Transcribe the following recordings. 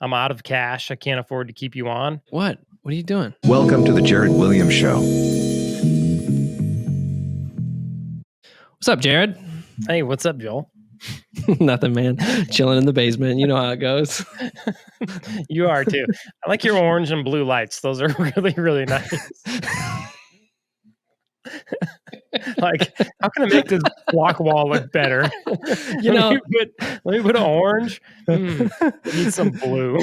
I'm out of cash. I can't afford to keep you on. What? What are you doing? Welcome to the Jered Williams Show. What's up, Jered? Hey, what's up, Joel? Nothing, man. Chilling in the basement. You know how it goes. You are too. I like your orange and blue lights. Those are really, really nice. Like, how can I make this block wall look better? You know, let me put an orange. Need some blue.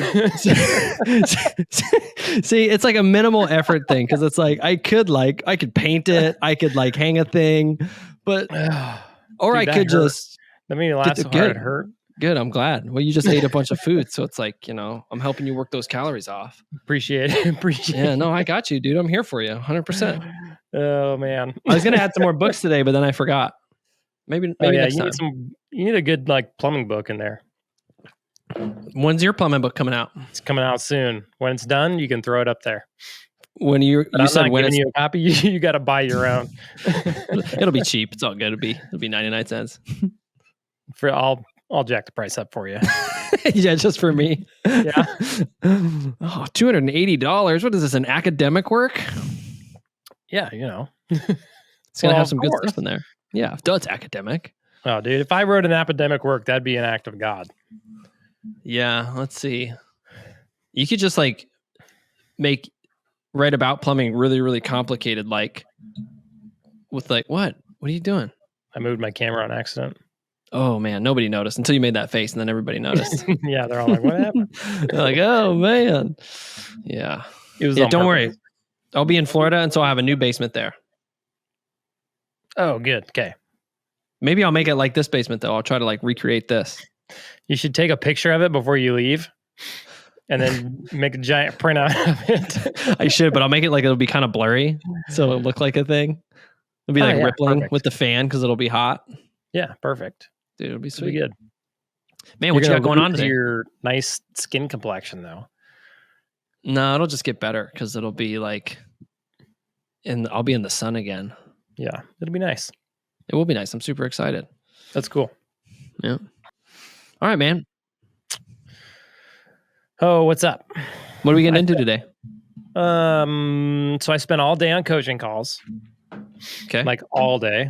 See, it's like a minimal effort thing because it's like I could paint it, I could like hang a thing, but or Dude, I could hurt. just. That made me laugh so hard. It hurt. Good. I'm glad. Well, you just ate a bunch of food, so it's like, I'm helping you work those calories off. Appreciate it. Yeah, no, I got you, dude. I'm here for you, 100%. Oh man, I was gonna add some more books today, but then I forgot. Maybe next time. You need a good like plumbing book in there. When's your plumbing book coming out? It's coming out soon. When it's done, you can throw it up there. When you said when you a copy, you got to buy your own. It'll be cheap. It's all good. It'll be 99 cents. I'll jack the price up for you. Yeah, just for me. Yeah. Oh, $280. What is this? An academic work? Yeah, It's gonna have some good stuff in there. Yeah, it's academic. Oh, dude, if I wrote an academic work, that'd be an act of God. Yeah, let's see. You could just like write about plumbing really, really complicated, like with like what? What are you doing? I moved my camera on accident. Oh man, nobody noticed until you made that face, and then everybody noticed. Yeah, they're all like, "What happened?" They're like, "Oh man." Yeah. It was. Don't worry. I'll be in Florida, and so I'll have a new basement there. Oh, good. Okay. Maybe I'll make it like this basement, though. I'll try to like recreate this. You should take a picture of it before you leave, and then make a giant printout of it. I should, but I'll make it like it'll be kind of blurry, so it'll look like a thing. It'll be like rippling with the fan because it'll be hot. Yeah, perfect. Dude, it'll be sweet. It'll be good. Man, what you got going on today? Your nice skin complexion, though. No, it'll just get better because it'll be like, I'll be in the sun again. Yeah, it'll be nice. It will be nice. I'm super excited. That's cool. Yeah. All right, man. Oh, what's up? What are we getting into today? So I spent all day on coaching calls. Okay. Like all day.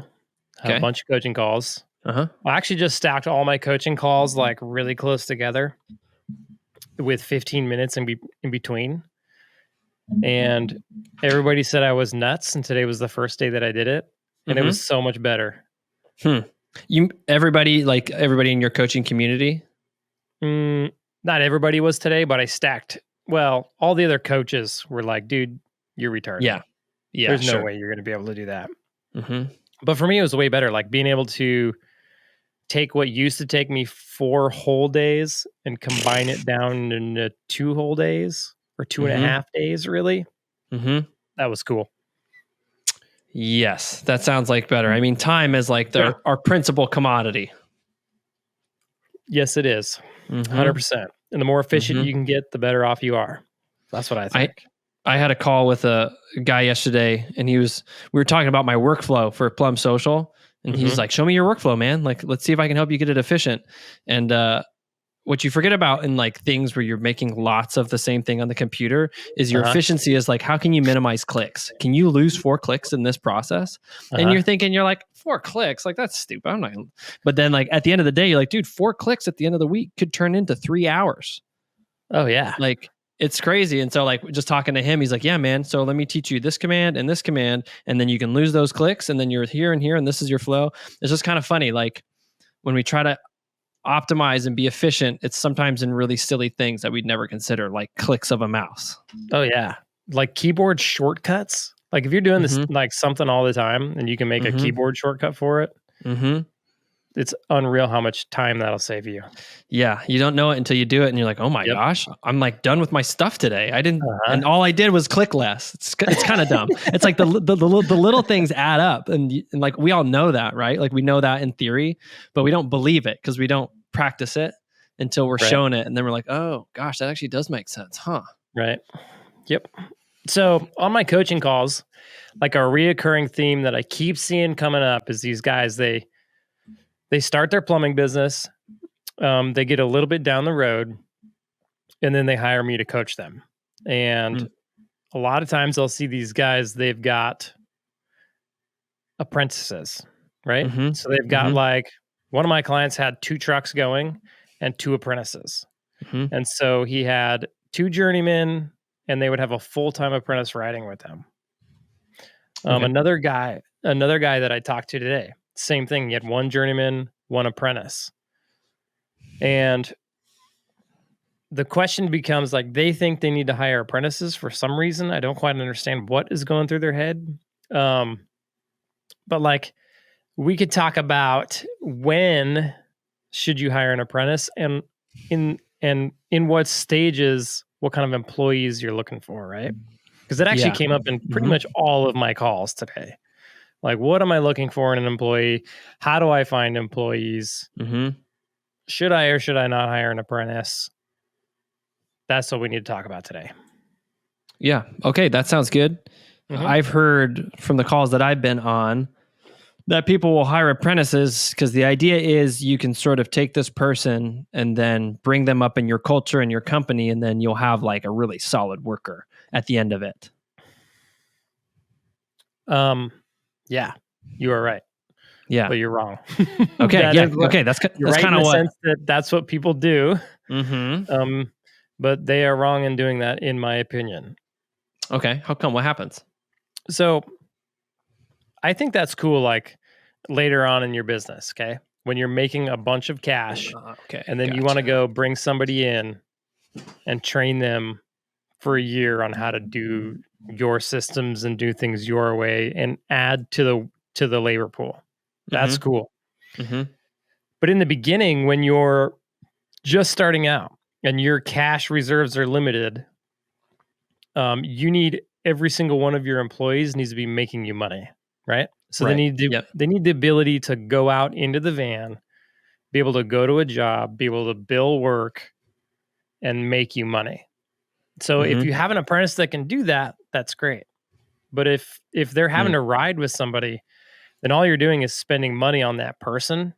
A bunch of coaching calls. I actually just stacked all my coaching calls like really close together with 15 minutes in between. And everybody said I was nuts, and today was the first day that I did it, and it was so much better. Everybody in your coaching community? Not everybody was today, but I stacked. Well, all the other coaches were like, "Dude, you're retarded." Yeah. There's no way you're going to be able to do that. But for me, it was way better. Like being able to take what used to take me 4 whole days and combine it down into 2 whole days or 2.5 days, really. That was cool. Yes, that sounds like better. I mean, time is like our principal commodity. Yes, it is. 100%. And the more efficient you can get, the better off you are. That's what I think. I had a call with a guy yesterday, and we were talking about my workflow for Plum Social. And he's like, "Show me your workflow, man. Like, let's see if I can help you get it efficient." And what you forget about in like things where you're making lots of the same thing on the computer is your efficiency is like, how can you minimize clicks? Can you lose 4 clicks in this process? And you're like, 4 clicks? Like, that's stupid. I'm not. But then like at the end of the day, you're like, dude, 4 clicks at the end of the week could turn into 3 hours. Oh yeah. Like, it's crazy. And so like just talking to him, he's like, "Yeah, man. So let me teach you this command, and then you can lose those clicks, and then you're here and here, and this is your flow." It's just kind of funny. Like when we try to optimize and be efficient, it's sometimes in really silly things that we'd never consider, like clicks of a mouse. Oh yeah. Like keyboard shortcuts. Like if you're doing this like something all the time and you can make a keyboard shortcut for it. It's unreal how much time that'll save you. Yeah, you don't know it until you do it, and you're like, "Oh my gosh, I'm like done with my stuff today. I didn't, and all I did was click less." It's kind of dumb. It's like the little things add up, and like we all know that, right? Like we know that in theory, but we don't believe it because we don't practice it until we're shown it, and then we're like, "Oh gosh, that actually does make sense, huh?" Right. Yep. So on my coaching calls, like a reoccurring theme that I keep seeing coming up is these guys. They start their plumbing business. They get a little bit down the road, and then they hire me to coach them. And a lot of times I'll see these guys, they've got apprentices, right? So they've got like, one of my clients had 2 trucks going and 2 apprentices. And so he had 2 journeymen, and they would have a full-time apprentice riding with them. Another guy that I talked to today, same thing. He had 1 journeyman, 1 apprentice. And the question becomes, like, they think they need to hire apprentices for some reason. I don't quite understand what is going through their head. But like, we could talk about when should you hire an apprentice, and in what stages, what kind of employees you're looking for, right? Because it actually came up in pretty much all of my calls today. Like, what am I looking for in an employee? How do I find employees? Should I or should I not hire an apprentice? That's what we need to talk about today. Yeah. Okay. That sounds good. I've heard from the calls that I've been on that people will hire apprentices because the idea is you can sort of take this person and then bring them up in your culture and your company, and then you'll have like a really solid worker at the end of it. Yeah, you are right. Yeah, but you're wrong. Okay. Okay. That's kind of what. Sense that that's what people do. But they are wrong in doing that, in my opinion. Okay. How come? What happens? So I think that's cool, like later on in your business, okay? When you're making a bunch of cash, and then you want to go bring somebody in and train them for a year on how to do your systems and do things your way and add to the labor pool. That's cool. But in the beginning, when you're just starting out and your cash reserves are limited, you need every single one of your employees needs to be making you money, right? So they need the ability to go out into the van, be able to go to a job, be able to bill work, and make you money. So if you have an apprentice that can do that, that's great. But if they're having to ride with somebody, then all you're doing is spending money on that person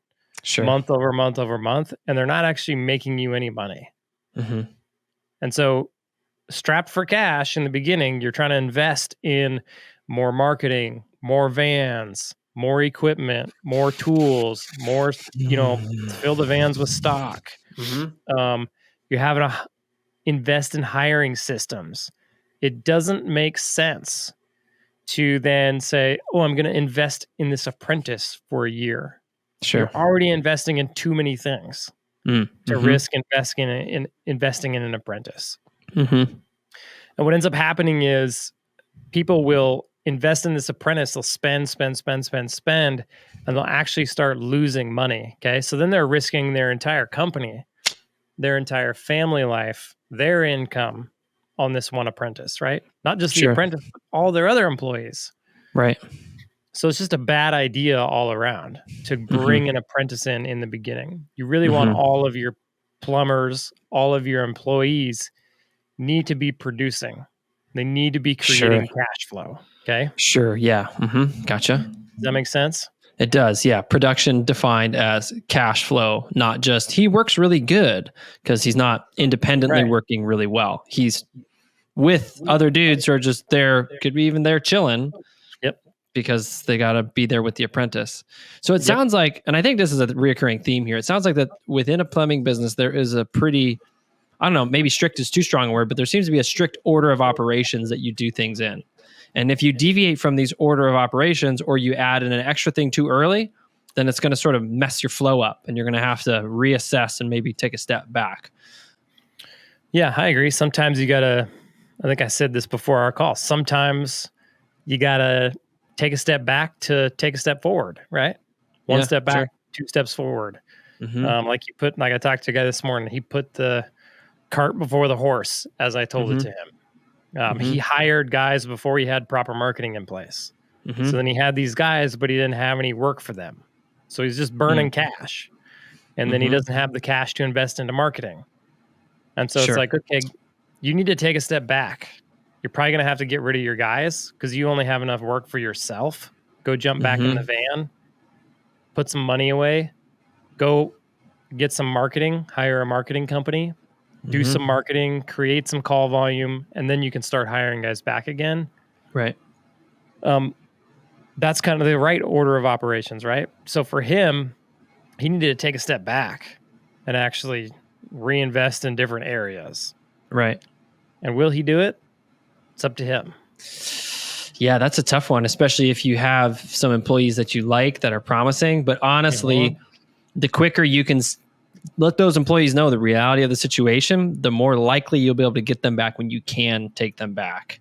month over month over month, and they're not actually making you any money. And so strapped for cash in the beginning, you're trying to invest in more marketing, more vans, more equipment, more tools, more, fill the vans with stock. You're having to invest in hiring systems. It doesn't make sense to then say, oh, I'm going to invest in this apprentice for a year. You're already investing in too many things to risk investing in an apprentice. And what ends up happening is people will invest in this apprentice. They'll spend, and they'll actually start losing money. Okay. So then they're risking their entire company, their entire family life, their income on this one apprentice, right? Not just the apprentice, but all their other employees. Right. So it's just a bad idea all around to bring an apprentice in the beginning. You really want all of your plumbers, all of your employees need to be producing. They need to be creating cash flow. Okay. Sure. Yeah. Gotcha. Does that make sense? It does. Yeah. Production defined as cash flow, not just he works really good because he's not independently working really well. He's with other dudes who are just there, could be even there chilling. Because they got to be there with the apprentice. So it sounds like, and I think this is a reoccurring theme here. It sounds like that within a plumbing business, there is a pretty, I don't know, maybe strict is too strong a word, but there seems to be a strict order of operations that you do things in. And if you deviate from these order of operations or you add in an extra thing too early, then it's going to sort of mess your flow up and you're going to have to reassess and maybe take a step back. Yeah, I agree. Sometimes you got to, I think I said this before our call, sometimes you got to take a step back to take a step forward, right? One step back, 2 steps forward. Like I talked to a guy this morning, he put the cart before the horse, as I told it to him. He hired guys before he had proper marketing in place. So then he had these guys, but he didn't have any work for them. So he's just burning cash. And then he doesn't have the cash to invest into marketing. And so it's like, okay, you need to take a step back. You're probably going to have to get rid of your guys because you only have enough work for yourself. Go jump back in the van, put some money away, go get some marketing, hire a marketing company, do some marketing, create some call volume, and then you can start hiring guys back again. Right. That's kind of the right order of operations, right? So for him, he needed to take a step back and actually reinvest in different areas. Right. And will he do it? It's up to him. Yeah, that's a tough one, especially if you have some employees that you like that are promising. But honestly, the quicker you can let those employees know the reality of the situation, the more likely you'll be able to get them back when you can take them back.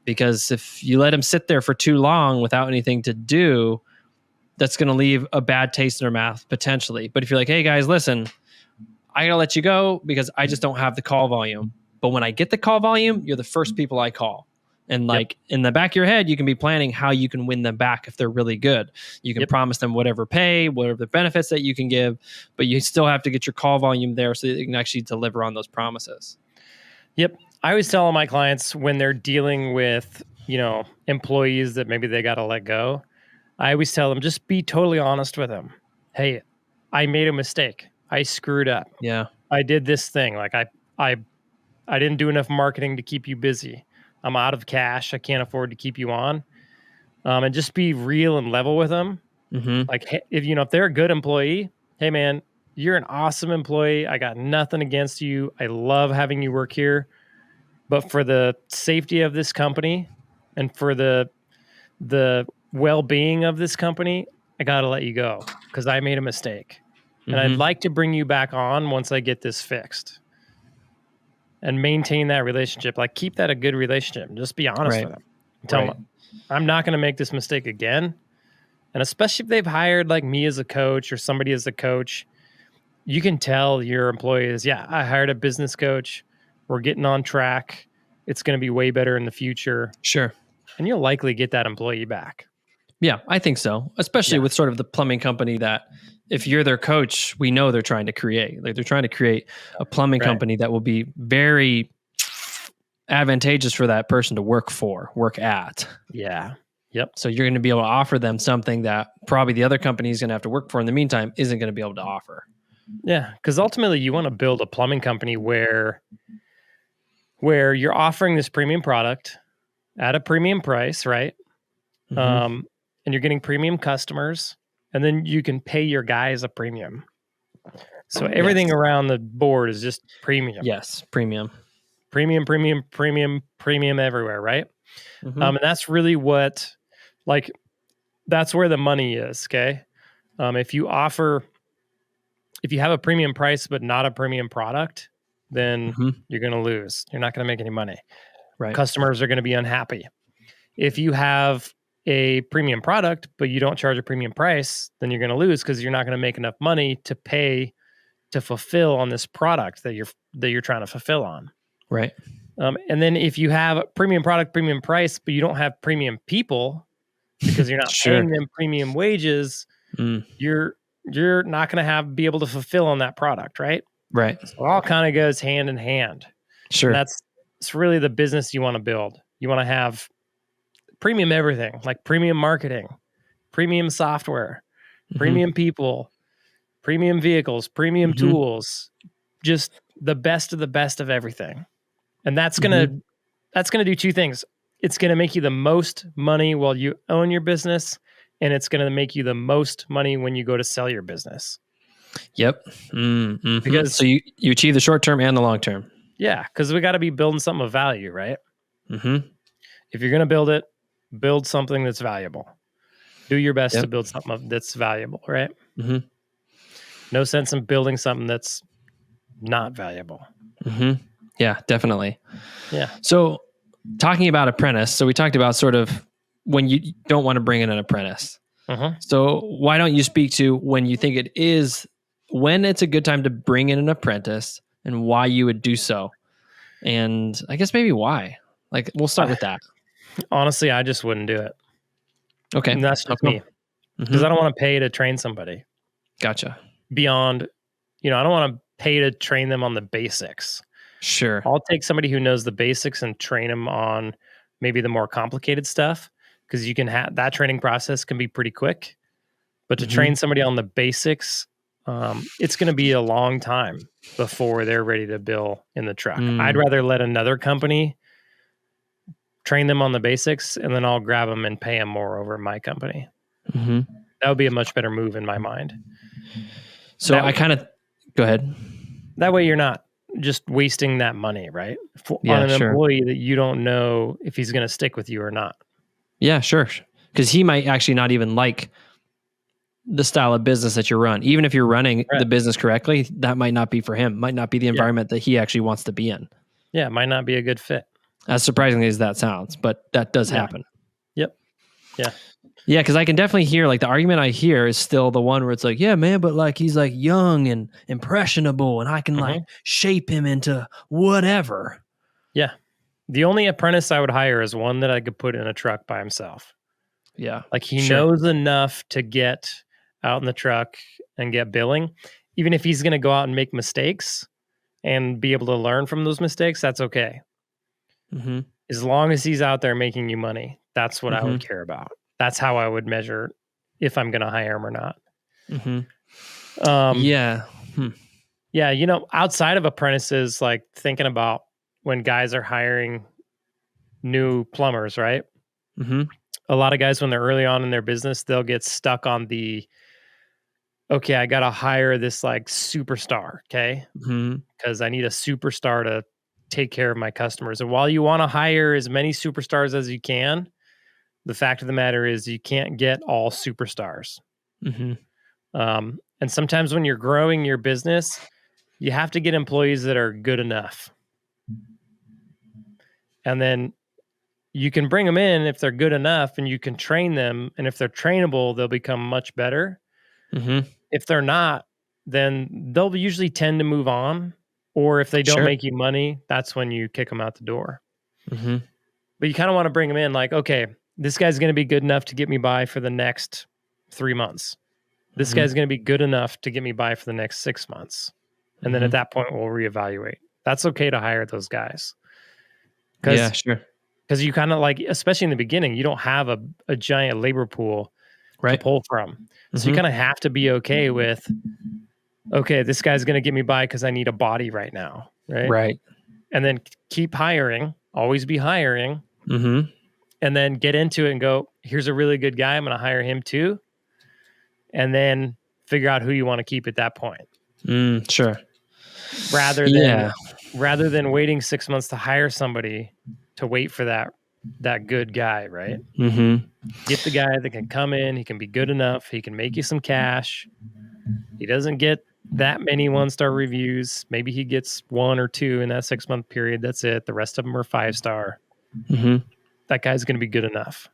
Because if you let them sit there for too long without anything to do, that's going to leave a bad taste in their mouth potentially. But if you're like, hey guys, listen, I got to let you go because I just don't have the call volume. But when I get the call volume, you're the first people I call. And like in the back of your head, you can be planning how you can win them back if they're really good. You can promise them whatever pay, whatever the benefits that you can give, but you still have to get your call volume there so that you can actually deliver on those promises. Yep. I always tell all my clients when they're dealing with, employees that maybe they got to let go, I always tell them, just be totally honest with them. Hey, I made a mistake. I screwed up. Yeah. I did this thing. Like I didn't do enough marketing to keep you busy. I'm out of cash. I can't afford to keep you on. And just be real and level with them. Like if they're a good employee, hey man, you're an awesome employee. I got nothing against you. I love having you work here. But for the safety of this company and for the well-being of this company, I got to let you go because I made a mistake. And I'd like to bring you back on once I get this fixed. And maintain that relationship. Like keep that a good relationship. Just be honest with them. Tell them, I'm not going to make this mistake again. And especially if they've hired like me as a coach or somebody as a coach, you can tell your employees, I hired a business coach. We're getting on track. It's going to be way better in the future. Sure. And you'll likely get that employee back. Yeah, I think so. Especially with sort of the plumbing company that if you're their coach, we know they're trying to create. Like they're trying to create a plumbing company that will be very advantageous for that person to work at. Yeah. Yep. So you're going to be able to offer them something that probably the other company is going to have to work for in the meantime isn't going to be able to offer. Yeah, because ultimately you want to build a plumbing company where you're offering this premium product at a premium price, right? And you're getting premium customers, and then you can pay your guys a premium. So everything around the board is just premium. Yes, premium. Premium everywhere, right? And that's really that's where the money is, okay? If you have a premium price but not a premium product, then you're going to lose. You're not going to make any money. Right. Customers are going to be unhappy. If you have a premium product, but you don't charge a premium price, then you're going to lose because you're not going to make enough money to pay to fulfill on this product that you're trying to fulfill on. Right. And then if you have a premium product, premium price, but you don't have premium people because you're not paying them premium wages, you're not going to be able to fulfill on that product, right? Right. So it all kind of goes hand in hand. Sure. And it's really the business you want to build. You want to have premium everything, like premium marketing, premium software, premium people, premium vehicles, premium tools, just the best of everything. And that's going to do two things. It's going to make you the most money while you own your business, and it's going to make you the most money when you go to sell your business. Yep. Because so you achieve the short term and the long term. Yeah, because we got to be building something of value, right? If you're going to build it, build something that's valuable. Do your best to build something that's valuable, right? No sense in building something that's not valuable. Yeah, definitely. Yeah. So talking about apprentice, so we talked about sort of when you don't want to bring in an apprentice. So why don't you speak to when you think when it's a good time to bring in an apprentice and why you would do so? And I guess maybe why? Like, we'll start with that. Honestly, I just wouldn't do it. Okay. And that's just me. Because I don't want to pay to train somebody. Gotcha. Beyond, I don't want to pay to train them on the basics. Sure. I'll take somebody who knows the basics and train them on maybe the more complicated stuff, because that training process can be pretty quick. But to train somebody on the basics, it's going to be a long time before they're ready to bill in the truck. I'd rather let another company train them on the basics, and then I'll grab them and pay them more over at my company. Mm-hmm. That would be a much better move in my mind. So I kind of go ahead. That way you're not just wasting that money, right? Yeah, on an sure. employee that you don't know if he's going to stick with you or not. Yeah, sure. Because he might actually not even like the style of business that you run. Even if you're running the business correctly, that might not be for him. Might not be the environment that he actually wants to be in. Yeah, it might not be a good fit. As surprisingly as that sounds, but that does happen. Yep. Yeah. Yeah, because I can definitely hear, like, the argument I hear is still the one where it's like, yeah, man, but like he's like young and impressionable, and I can like shape him into whatever. Yeah. The only apprentice I would hire is one that I could put in a truck by himself. Yeah. Like he knows enough to get out in the truck and get billing. Even if he's going to go out and make mistakes and be able to learn from those mistakes, that's okay. Mm-hmm. As long as he's out there making you money, that's what I would care about. That's how I would measure if I'm going to hire him or not. Mm-hmm. Yeah. You know, outside of apprentices, like thinking about when guys are hiring new plumbers, right? Mm-hmm. A lot of guys, when they're early on in their business, they'll get stuck on the, okay, I got to hire this like superstar. Okay. Because I need a superstar to take care of my customers. And while you want to hire as many superstars as you can, the fact of the matter is you can't get all superstars. And sometimes when you're growing your business, you have to get employees that are good enough. And then you can bring them in if they're good enough and you can train them. And if they're trainable, they'll become much better. If they're not, then they'll usually tend to move on. Or if they don't make you money, that's when you kick them out the door. But you kind of want to bring them in like, okay, this guy's going to be good enough to get me by for the next 3 months. This guy's going to be good enough to get me by for the next 6 months. And then at that point, we'll reevaluate. That's okay to hire those guys. Yeah, sure. Because you kind of like, especially in the beginning, you don't have a giant labor pool to pull from. So you kind of have to be okay with, okay, this guy's going to get me by because I need a body right now. Right. And then keep hiring, always be hiring. And then get into it and go, here's a really good guy. I'm going to hire him too. And then figure out who you want to keep at that point. Sure. Rather than waiting 6 months to hire somebody to wait for that good guy, right? Get the guy that can come in. He can be good enough. He can make you some cash. He doesn't get that many 1-star reviews. Maybe he gets 1 or 2 in that 6-month period. That's it. The rest of them are 5-star. That guy's going to be good enough.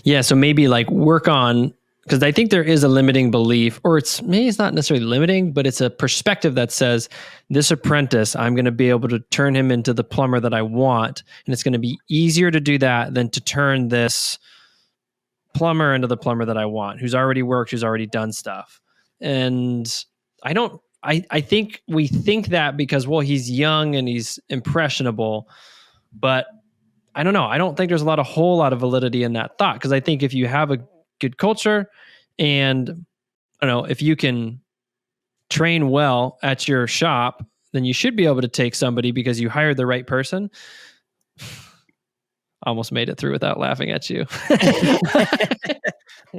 Yeah. So maybe like work on, because I think there is a limiting belief, or maybe it's not necessarily limiting, but it's a perspective that says this apprentice, I'm going to be able to turn him into the plumber that I want. And it's going to be easier to do that than to turn this plumber into the plumber that I want, who's already worked, who's already done stuff. And I think we think that because, well, he's young and he's impressionable, but I don't know. I don't think there's a whole lot of validity in that thought. Because I think if you have a good culture and I don't know, if you can train well at your shop, then you should be able to take somebody because you hired the right person. Almost made it through without laughing at you.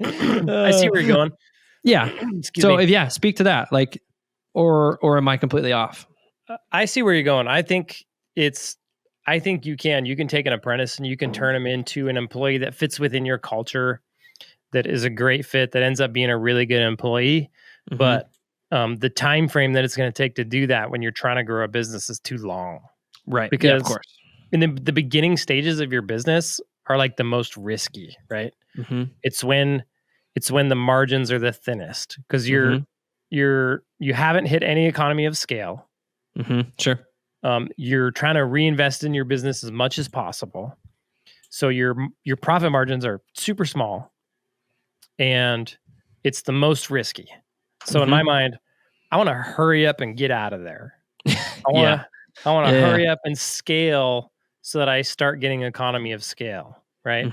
I see where you're going. Yeah. Speak to that. Like, or am I completely off? I see where you're going. I think you can take an apprentice and you can turn him into an employee that fits within your culture, that is a great fit, that ends up being a really good employee. But the time frame that it's going to take to do that when you're trying to grow a business is too long. Right. Because of course. in the beginning stages of your business are like the most risky, right? It's when the margins are the thinnest because you haven't hit any economy of scale. Sure. You're trying to reinvest in your business as much as possible. So your profit margins are super small and it's the most risky. So in my mind, I want to hurry up and get out of there. I want to hurry up and scale so that I start getting economy of scale, right?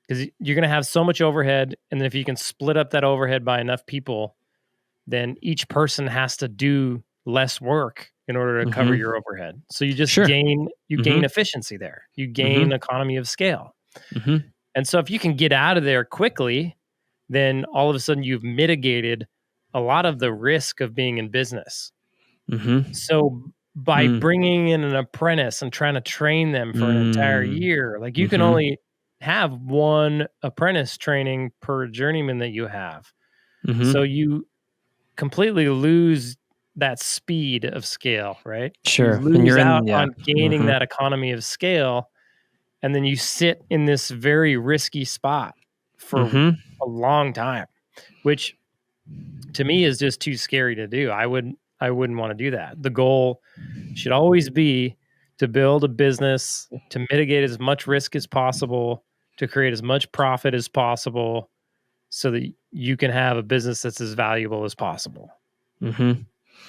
because you're going to have so much overhead. And then if you can split up that overhead by enough people, then each person has to do less work in order to cover your overhead. So you just gain efficiency there. You gain economy of scale. And so if you can get out of there quickly, then all of a sudden you've mitigated a lot of the risk of being in business. So by bringing in an apprentice and trying to train them for an entire year, like you can only have one apprentice training per journeyman that you have. So you completely lose that speed of scale, right? Sure. You lose out on gaining that economy of scale. And then you sit in this very risky spot for a long time, which to me is just too scary to do. I wouldn't want to do that. The goal should always be to build a business, to mitigate as much risk as possible, to create as much profit as possible, so that you can have a business that's as valuable as possible.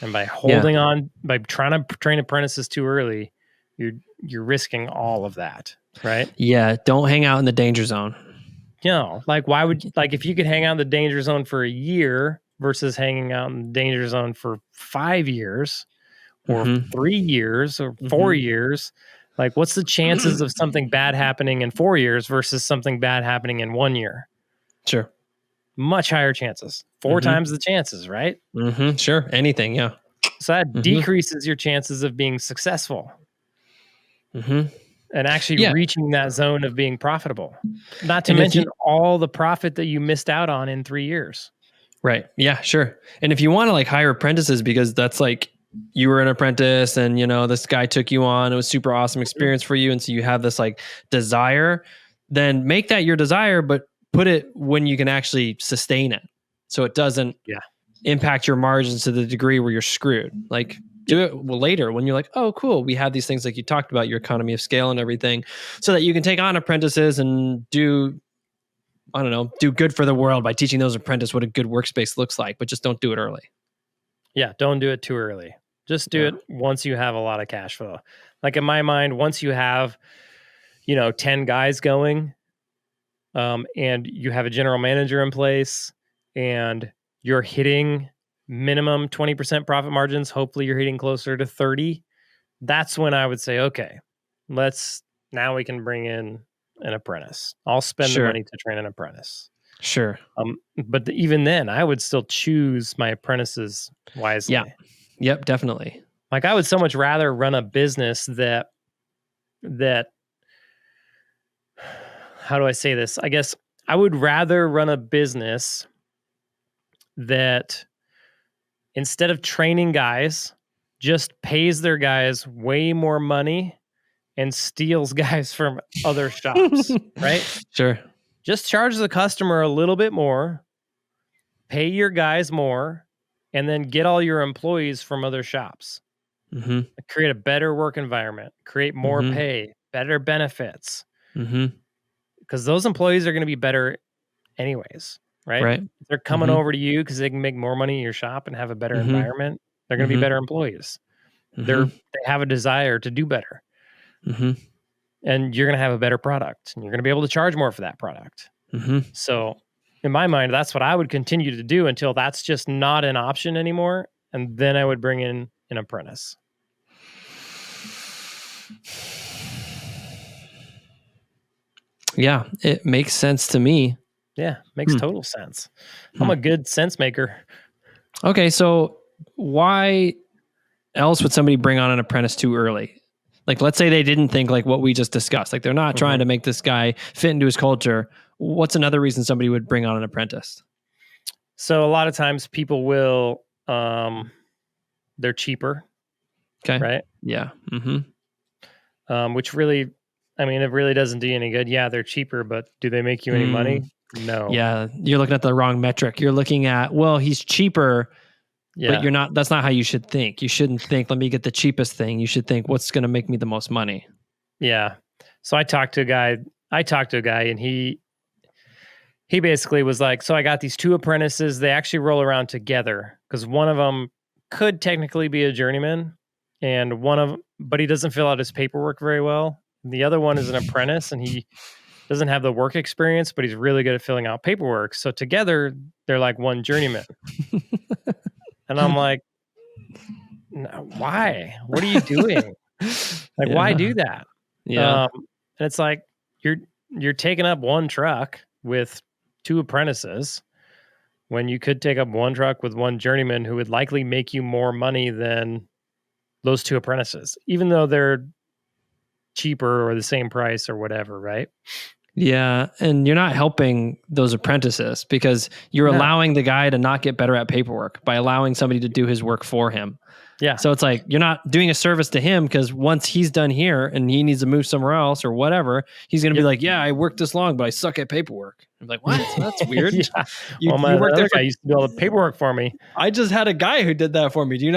And by holding on, by trying to train apprentices too early, you're risking all of that, right? Yeah, don't hang out in the danger zone. Like why would, like if you could hang out in the danger zone for a year versus hanging out in the danger zone for 5 years or 3 years or 4 years, like what's the chances of something bad happening in 4 years versus something bad happening in 1 year? Sure. Much higher chances, 4 times the chances, right? Sure. Anything. Yeah. So that decreases your chances of being successful and actually reaching that zone of being profitable. Not to mention all the profit that you missed out on in 3 years. Right. Yeah, sure. And if you want to like hire apprentices, because that's like you were an apprentice and, you know, this guy took you on, it was super awesome experience for you. And so you have this like desire, then make that your desire, but put it when you can actually sustain it. So it doesn't impact your margins to the degree where you're screwed. Like do it later when you're like, oh, cool. We have these things like you talked about, your economy of scale and everything, so that you can take on apprentices and do good for the world by teaching those apprentices what a good workspace looks like, but just don't do it early. Yeah. Don't do it too early. Just do it once you have a lot of cash flow. Like in my mind, once you have, 10 guys going, and you have a general manager in place and you're hitting minimum 20% profit margins, hopefully you're hitting closer to 30. That's when I would say, okay, now we can bring in an apprentice. I'll spend the money to train an apprentice. Sure. But even then I would still choose my apprentices wisely. Yeah. Yep, definitely. Like I would so much rather run a business that how do I say this? I guess I would rather run a business that instead of training guys, just pays their guys way more money and steals guys from other shops, right? Sure. Just charge the customer a little bit more, pay your guys more, and then get all your employees from other shops. Create a better work environment, create more pay, better benefits. Because those employees are going to be better anyways, right? They're coming over to you because they can make more money in your shop and have a better environment. They're going to be better employees. They have a desire to do better. And you're going to have a better product. And you're going to be able to charge more for that product. So in my mind, that's what I would continue to do until that's just not an option anymore. And then I would bring in an apprentice. Yeah, it makes sense to me. Yeah, makes total sense. I'm a good sense maker. Okay, so why else would somebody bring on an apprentice too early? Like, let's say they didn't think like what we just discussed. Like, they're not trying to make this guy fit into his culture. What's another reason somebody would bring on an apprentice? So a lot of times people will, they're cheaper. Okay. Right? Yeah. Which really, I mean, it really doesn't do you any good. Yeah, they're cheaper, but do they make you any money? No. Yeah, you're looking at the wrong metric. You're looking at, well, he's cheaper, but you're not. That's not how you should think. You shouldn't think, let me get the cheapest thing. You should think, what's going to make me the most money? Yeah. So I talked to a guy, and he basically was like, so I got these 2 apprentices. They actually roll around together because one of them could technically be a journeyman, and but he doesn't fill out his paperwork very well. The other one is an apprentice, and doesn't have the work experience, but he's really good at filling out paperwork. So together, they're like one journeyman. And I'm like, no, why? What are you doing? Like, why do that? Yeah. And it's like you're taking up one truck with 2 apprentices when you could take up one truck with one journeyman who would likely make you more money than those 2 apprentices, even though they're cheaper or the same price or whatever, right? Yeah, and you're not helping those apprentices because you're allowing the guy to not get better at paperwork by allowing somebody to do his work for him. Yeah. So it's like you're not doing a service to him because once he's done here and he needs to move somewhere else or whatever, he's going to be like, yeah, I worked this long, but I suck at paperwork. I'm like, what? That's weird. Yeah. You worked there guy used to do all the paperwork for me. I just had a guy who did that for me. Do you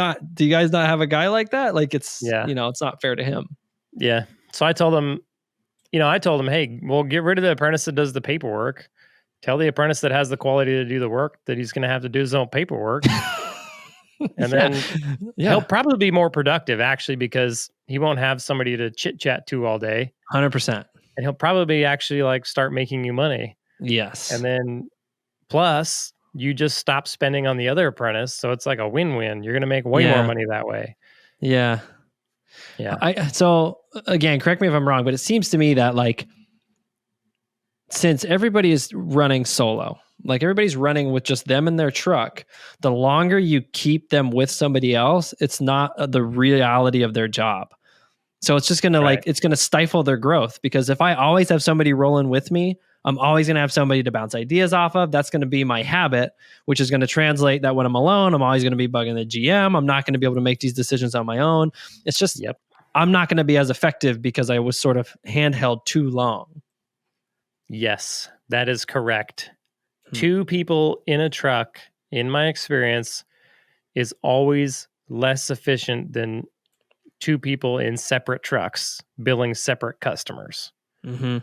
guys not have a guy like that? Like it's, it's not fair to him. Yeah. So I told him, hey, well, get rid of the apprentice that does the paperwork. Tell the apprentice that has the quality to do the work that he's going to have to do his own paperwork. And then he'll probably be more productive, actually, because he won't have somebody to chit chat to all day. 100%. And he'll probably actually like start making you money. Yes. And then plus you just stop spending on the other apprentice. So it's like a win-win. You're going to make way more money that way. Yeah. Yeah. So again, correct me if I'm wrong, but it seems to me that like, since everybody is running solo, like everybody's running with just them in their truck, the longer you keep them with somebody else, it's not the reality of their job. So it's just going to it's going to stifle their growth, because if I always have somebody rolling with me, I'm always going to have somebody to bounce ideas off of. That's going to be my habit, which is going to translate that when I'm alone, I'm always going to be bugging the GM. I'm not going to be able to make these decisions on my own. It's just, I'm not going to be as effective because I was sort of handheld too long. Yes, that is correct. 2 people in a truck, in my experience, is always less efficient than 2 people in separate trucks billing separate customers. Mm-hmm.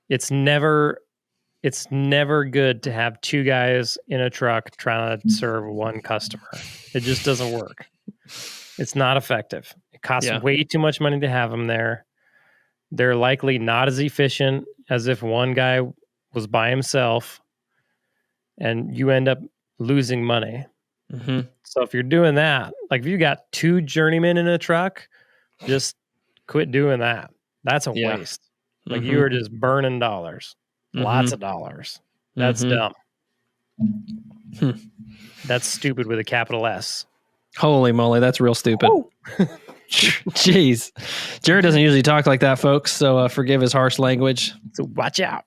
It's never good to have 2 guys in a truck trying to serve one customer. It just doesn't work. It's not effective. It costs way too much money to have them there. They're likely not as efficient as if one guy was by himself, and you end up losing money. Mm-hmm. So if you're doing that, like if you got 2 journeymen in a truck, just quit doing that. That's a waste. Like you are just burning dollars, lots of dollars. That's dumb. That's stupid with a capital S. Holy moly, that's real stupid. Jeez. Jered doesn't usually talk like that, folks, so forgive his harsh language. So watch out.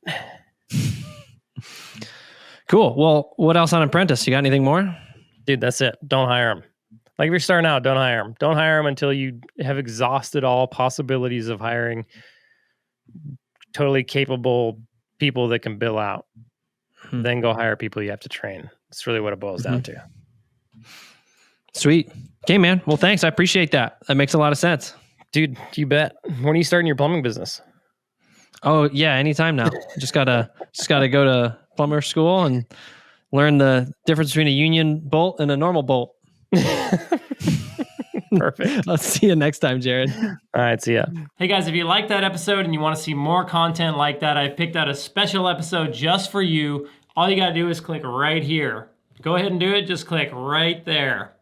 Cool. Well, what else on Apprentice? You got anything more? Dude, that's it. Don't hire him. Like if you're starting out, don't hire him. Don't hire him until you have exhausted all possibilities of hiring totally capable people that can bill out. Then go hire people you have to train. That's really what it boils down to. Sweet. Okay, man. Well, thanks. I appreciate that. That makes a lot of sense. Dude, you bet. When are you starting your plumbing business? Oh, yeah. Anytime now. Just gotta go to plumber school and learn the difference between a union bolt and a normal bolt. Perfect. I'll see you next time, Jered. All right, see ya. Hey guys, if you like that episode and you want to see more content like that, I've picked out a special episode just for you. All you got to do is click right here. Go ahead and do it. Just click right there.